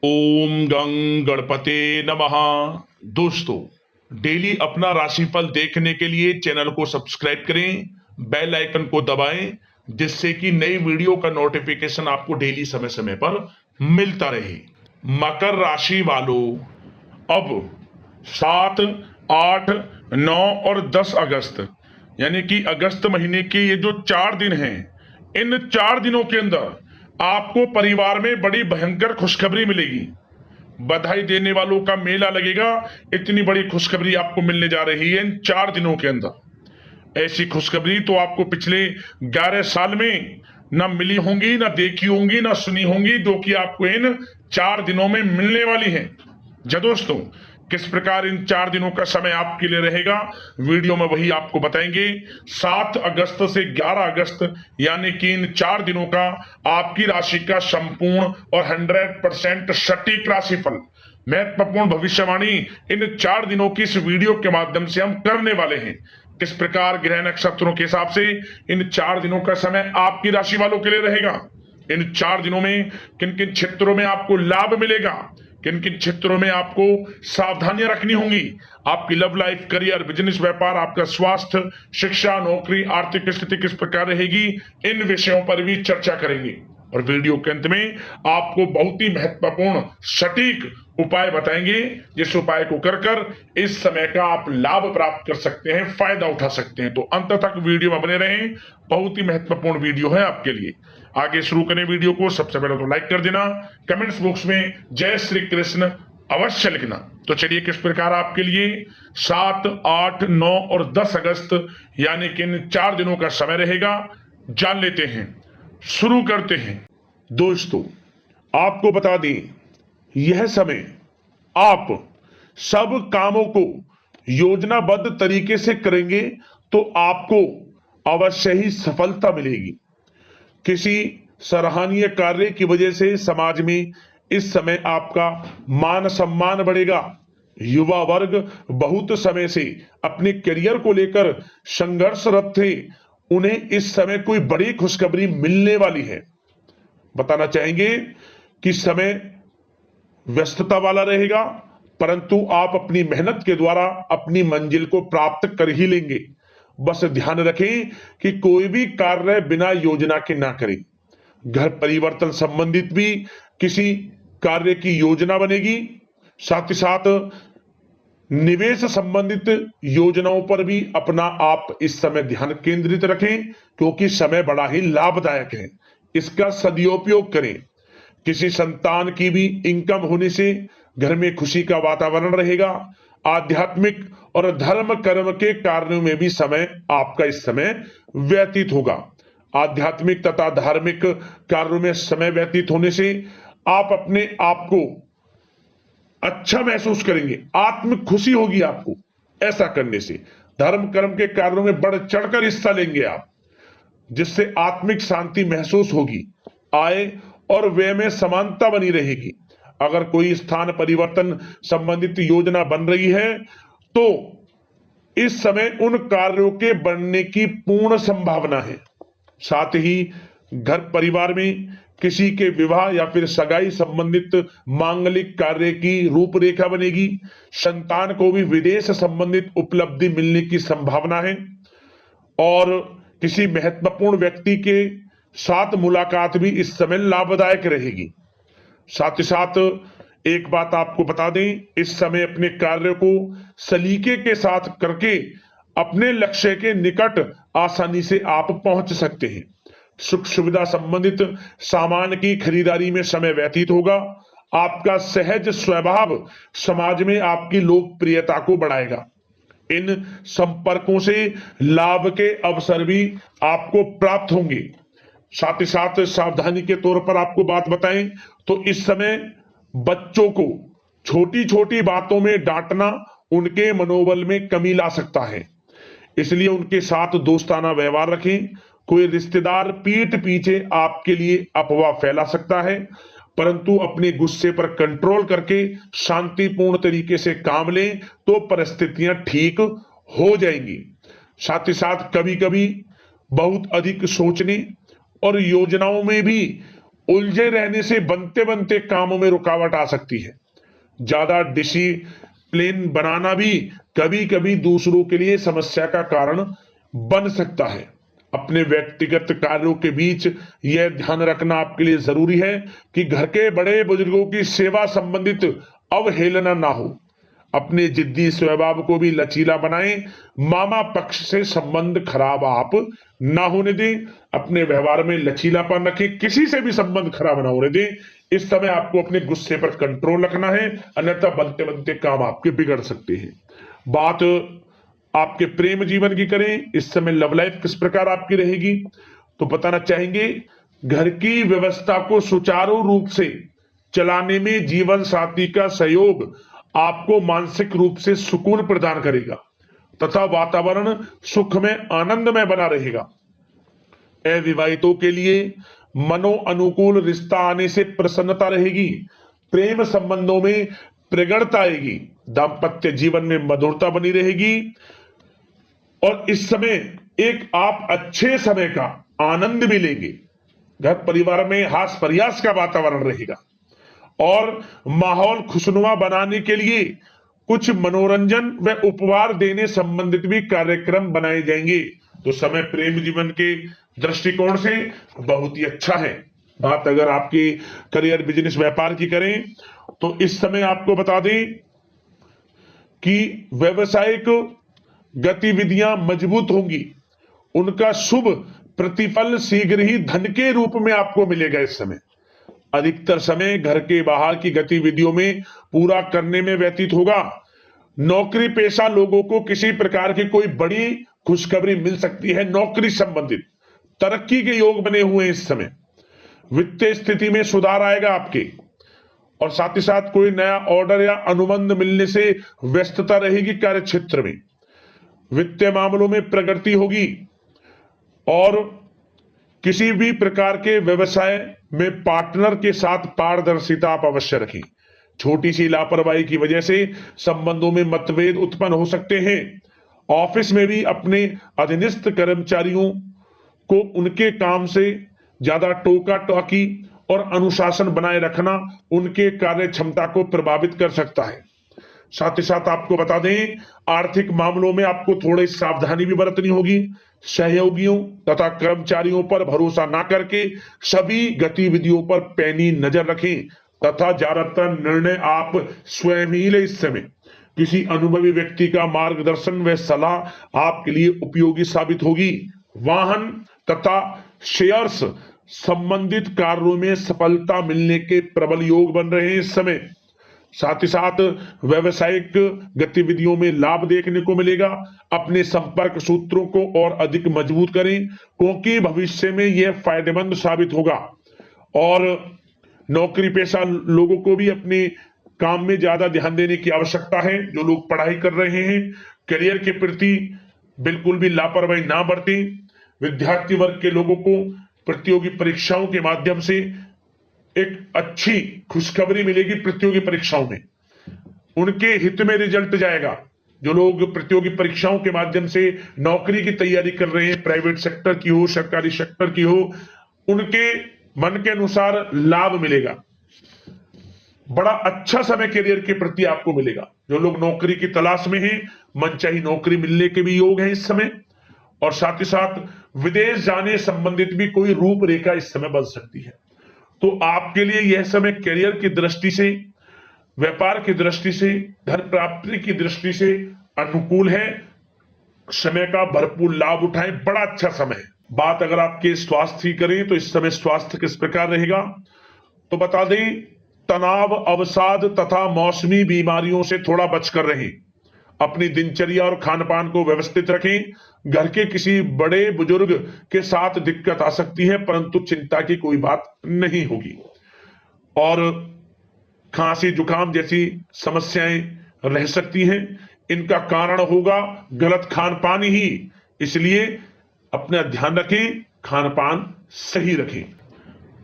ओम गं गणपते नमः। दोस्तों, डेली अपना राशिफल देखने के लिए चैनल को सब्सक्राइब करें, बेल आइकन को दबाएं, जिससे कि नई वीडियो का नोटिफिकेशन आपको डेली समय समय पर मिलता रहे। मकर राशि वालों, अब 7, 8, 9 और 10 अगस्त यानी कि अगस्त महीने के ये जो 4 दिन हैं, इन 4 दिनों के अंदर आपको परिवार में बड़ी भयंकर खुशखबरी मिलेगी। बधाई देने वालों का मेला लगेगा। इतनी बड़ी खुशखबरी आपको मिलने जा रही है इन 4 दिनों के अंदर। ऐसी खुशखबरी तो आपको पिछले 11 साल में ना मिली होंगी, ना देखी होंगी, ना सुनी होंगी, जो कि आपको इन 4 दिनों में मिलने वाली है। जी दोस्तों, किस प्रकार इन 4 दिनों का समय आपके लिए रहेगा, वीडियो में वही आपको बताएंगे। 7 अगस्त से 11 अगस्त यानी कि इन 4 दिनों का आपकी राशि का संपूर्ण और 100% सटीक राशिफल, महत्वपूर्ण भविष्यवाणी इन 4 दिनों की इस वीडियो के माध्यम से हम करने वाले हैं। किस प्रकार ग्रह नक्षत्रों के हिसाब से इन 4 दिनों का समय आपकी राशि वालों के लिए रहेगा, इन 4 दिनों में किन किन क्षेत्रों में आपको लाभ मिलेगा, किन किन क्षेत्रों में आपको सावधानियां रखनी होंगी, आपकी लव लाइफ, करियर, बिजनेस, व्यापार, आपका स्वास्थ्य, शिक्षा, नौकरी, आर्थिक स्थिति किस प्रकार रहेगी, इन विषयों पर भी चर्चा करेंगे। और वीडियो के अंत में आपको बहुत ही महत्वपूर्ण सटीक उपाय बताएंगे, जिस उपाय को कर कर इस समय का आप लाभ प्राप्त कर सकते हैं, फायदा उठा सकते हैं। तो अंत तक वीडियो में बने रहें, बहुत ही महत्वपूर्ण वीडियो है आपके लिए। आगे शुरू करें वीडियो को। सबसे पहले तो लाइक कर देना, कमेंट्स बॉक्स में जय श्री कृष्ण अवश्य लिखना। तो चलिए, किस प्रकार आपके लिए 7, 8, 9 और 10 अगस्त यानी कि इन 4 दिनों का समय रहेगा, जान लेते हैं। शुरू करते हैं। दोस्तों, आपको बता दें, यह समय आप सब कामों को योजनाबद्ध तरीके से करेंगे तो आपको अवश्य ही सफलता मिलेगी। किसी सराहनीय कार्य की वजह से समाज में इस समय आपका मान सम्मान बढ़ेगा। युवा वर्ग बहुत समय से अपने करियर को लेकर संघर्षरत थे, उन्हें इस समय कोई बड़ी खुशखबरी मिलने वाली है। बताना चाहेंगे कि समय व्यस्तता वाला रहेगा, परंतु आप अपनी मेहनत के द्वारा अपनी मंजिल को प्राप्त कर ही लेंगे। बस ध्यान रखें कि कोई भी कार्य बिना योजना के ना करें। घर परिवर्तन संबंधित भी किसी कार्य की योजना बनेगी। साथ ही साथ निवेश संबंधित योजनाओं पर भी अपना आप इस समय ध्यान केंद्रित रखें, क्योंकि समय बड़ा ही लाभदायक है। इसका सदुपयोग करें। किसी संतान की भी इनकम होने से घर में खुशी का वातावरण रहेगा। आध्यात्मिक और धर्म कर्म के कार्यों में भी समय आपका इस समय व्यतीत होगा। आध्यात्मिक तथा धार्मिक कार्यों में समय व्यतीत होने से आप अपने आप को अच्छा महसूस करेंगे, आत्म खुशी होगी आपको। ऐसा करने से धर्म कर्म के कार्यों में बढ़ चढ़कर हिस्सा लेंगे आप, जिससे आत्मिक शांति महसूस होगी। आय और व्यय में समानता बनी रहेगी। अगर कोई स्थान परिवर्तन संबंधित योजना बन रही है तो इस समय उन कार्यों के बनने की पूर्ण संभावना है। साथ ही घर परिवार में किसी के विवाह या फिर सगाई संबंधित मांगलिक कार्य की रूपरेखा बनेगी। संतान को भी विदेश संबंधित उपलब्धि मिलने की संभावना है और किसी महत्वपूर्ण व्यक्ति के साथ मुलाकात भी इस समय लाभदायक रहेगी। साथ ही साथ एक बात आपको बता दें, इस समय अपने कार्य को सलीके के साथ करके अपने लक्ष्य के निकट आसानी से आप पहुंच सकते हैं। सुख सुविधा संबंधित सामान की खरीदारी में समय व्यतीत होगा। आपका सहज स्वभाव समाज में आपकी लोकप्रियता को बढ़ाएगा। इन संपर्कों से लाभ के अवसर भी आपको प्राप्त होंगे। साथ ही साथ सावधानी के तौर पर आपको बात बताएं तो इस समय बच्चों को छोटी छोटी बातों में डांटना उनके मनोबल में कमी ला सकता है, इसलिए उनके साथ दोस्ताना व्यवहार रखें। कोई रिश्तेदार पीठ पीछे आपके लिए अफवाह फैला सकता है, परंतु अपने गुस्से पर कंट्रोल करके शांतिपूर्ण तरीके से काम लें तो परिस्थितियां ठीक हो जाएंगी। साथ ही साथ कभी कभी बहुत अधिक सोचने और योजनाओं में भी उलझे रहने से बनते बनते कामों में रुकावट आ सकती है। ज्यादा डिसिप्लिन बनाना भी कभी कभी दूसरों के लिए समस्या का कारण बन सकता है। अपने व्यक्तिगत कार्यों के बीच यह ध्यान रखना आपके लिए जरूरी है कि घर के बड़े बुजुर्गों की सेवा संबंधित अवहेलना ना हो। अपने जिद्दी स्वभाव को भी लचीला बनाएं। मामा पक्ष से संबंध खराब आप ना होने दें। अपने व्यवहार में लचीलापन रखें, किसी से भी संबंध खराब ना होने दें। इस समय आपको अपने गुस्से पर कंट्रोल रखना है, अन्यथा बनते बनते काम आपके बिगड़ सकते हैं। बात आपके प्रेम जीवन की करें, इस समय लव लाइफ किस प्रकार आपकी रहेगी, तो बताना चाहेंगे घर की व्यवस्था को सुचारू रूप से चलाने में जीवन साथी का सहयोग आपको मानसिक रूप से सुकून प्रदान करेगा तथा वातावरण सुख में आनंदमय बना रहेगा। अविवाहितों के लिए मनो अनुकूल रिश्ता आने से प्रसन्नता रहेगी। प्रेम संबंधों में प्रगड़ता आएगी। दाम्पत्य जीवन में मधुरता बनी रहेगी और इस समय एक आप अच्छे समय का आनंद भी लेंगे। घर परिवार में हास प्रयास का वातावरण रहेगा और माहौल खुशनुमा बनाने के लिए कुछ मनोरंजन व उपहार देने संबंधित भी कार्यक्रम बनाए जाएंगे। तो समय प्रेम जीवन के दृष्टिकोण से बहुत ही अच्छा है। बात अगर आपकी करियर बिजनेस व्यापार की करें तो इस समय आपको बता दें कि व्यवसायिक गतिविधियां मजबूत होंगी। उनका शुभ प्रतिफल शीघ्र ही धन के रूप में आपको मिलेगा। इस समय अधिकतर समय घर के बाहर की गतिविधियों में पूरा करने में व्यतीत होगा। नौकरी पेशा लोगों को किसी प्रकार की कोई बड़ी खुशखबरी मिल सकती है। नौकरी संबंधित तरक्की के योग बने हुए हैं। इस समय वित्तीय स्थिति में सुधार आएगा आपके, और साथ ही साथ कोई नया ऑर्डर या अनुबंध मिलने से व्यस्तता रहेगी। कार्य क्षेत्र में वित्तीय मामलों में प्रगति होगी और किसी भी प्रकार के व्यवसाय में पार्टनर के साथ पारदर्शिता आप अवश्य रखें। छोटी सी लापरवाही की वजह से संबंधों में मतभेद उत्पन्न हो सकते हैं। ऑफिस में भी अपने अधीनस्थ कर्मचारियों को उनके काम से ज्यादा टोका टाकी और अनुशासन बनाए रखना उनके कार्य क्षमता को प्रभावित कर सकता है। साथ ही साथ आपको बता दें, आर्थिक मामलों में आपको थोड़ी सावधानी भी बरतनी होगी। सहयोगियों तथा कर्मचारियों पर भरोसा ना करके सभी गतिविधियों पर पैनी नजर रखें तथा ज्यादातर निर्णय आप स्वयं ही लें। इस समय किसी अनुभवी व्यक्ति का मार्गदर्शन व सलाह आपके लिए उपयोगी साबित होगी। वाहन तथा शेयर्स संबंधित कार्यों में सफलता मिलने के प्रबल योग बन रहे हैं इस समय। साथ ही साथ व्यवसायिक गतिविधियों में लाभ देखने को मिलेगा। अपने संपर्क सूत्रों को और अधिक मजबूत करें क्योंकि भविष्य में यह फायदेमंद साबित होगा। और नौकरी पेशा लोगों को भी अपने काम में ज्यादा ध्यान देने की आवश्यकता है। जो लोग पढ़ाई कर रहे हैं, करियर के प्रति बिल्कुल भी लापरवाही ना बरतें। विद्यार्थी वर्ग के लोगों को प्रतियोगी परीक्षाओं के माध्यम से एक अच्छी खुशखबरी मिलेगी। प्रतियोगी परीक्षाओं में उनके हित में रिजल्ट जाएगा। जो लोग प्रतियोगी परीक्षाओं के माध्यम से नौकरी की तैयारी कर रहे हैं, प्राइवेट सेक्टर की हो, सरकारी सेक्टर की हो, उनके मन के अनुसार लाभ मिलेगा। बड़ा अच्छा समय करियर के प्रति आपको मिलेगा। जो लोग नौकरी की तलाश में हैं, मनचाही नौकरी मिलने के भी योग हैं इस समय। और साथ ही साथ विदेश जाने संबंधित भी कोई रूपरेखा इस समय बन सकती है। तो आपके लिए यह समय करियर की दृष्टि से, व्यापार की दृष्टि से, धन प्राप्ति की दृष्टि से अनुकूल है। समय का भरपूर लाभ उठाएं, बड़ा अच्छा समय है। बात अगर आपके स्वास्थ्य की करें तो इस समय स्वास्थ्य किस प्रकार रहेगा, तो बता दें तनाव, अवसाद तथा मौसमी बीमारियों से थोड़ा बचकर रहें। अपनी दिनचर्या और खान पान को व्यवस्थित रखें। घर के किसी बड़े बुजुर्ग के साथ दिक्कत आ सकती है, परंतु चिंता की कोई बात नहीं होगी। और खांसी जुकाम जैसी समस्याएं रह सकती हैं। इनका कारण होगा गलत खान पान ही, इसलिए अपना ध्यान रखें, खान पान सही रखें।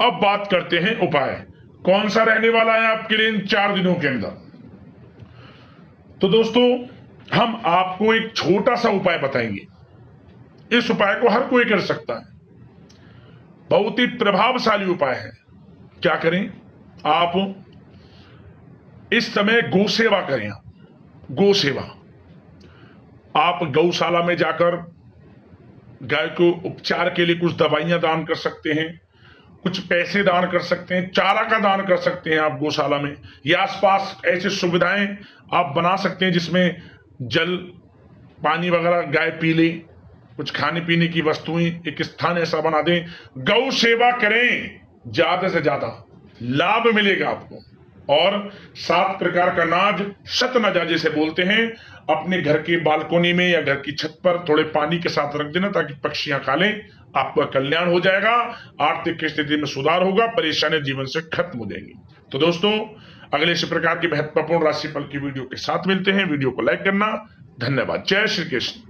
अब बात करते हैं उपाय, कौन सा रहने वाला है आपके लिए इन 4 दिनों के अंदर। तो दोस्तों, हम आपको एक छोटा सा उपाय बताएंगे। इस उपाय को हर कोई कर सकता है, बहुत ही प्रभावशाली उपाय है। क्या करें, आप इस समय गौ सेवा करें। गौ सेवा, आप गौशाला में जाकर गाय को उपचार के लिए कुछ दवाइयां दान कर सकते हैं, कुछ पैसे दान कर सकते हैं, चारा का दान कर सकते हैं आप गौशाला में, या आसपास ऐसी सुविधाएं आप बना सकते हैं जिसमें जल पानी वगैरह गाय पी ले, कुछ खाने पीने की वस्तुएं, एक स्थान ऐसा बना दें। गौ सेवा करें, ज्यादा से ज्यादा लाभ मिलेगा आपको। और 7 प्रकार का अनाज, शतनजा जिसे बोलते हैं, अपने घर के बालकोनी में या घर की छत पर थोड़े पानी के साथ रख देना ताकि पक्षियां खा लें, आपका कल्याण हो जाएगा, आर्थिक स्थिति में सुधार होगा, परेशानियां जीवन से खत्म हो जाएंगी। तो दोस्तों, अगले इसी प्रकार की महत्वपूर्ण राशिफल की वीडियो के साथ मिलते हैं। वीडियो को लाइक करना। धन्यवाद। जय श्री कृष्ण।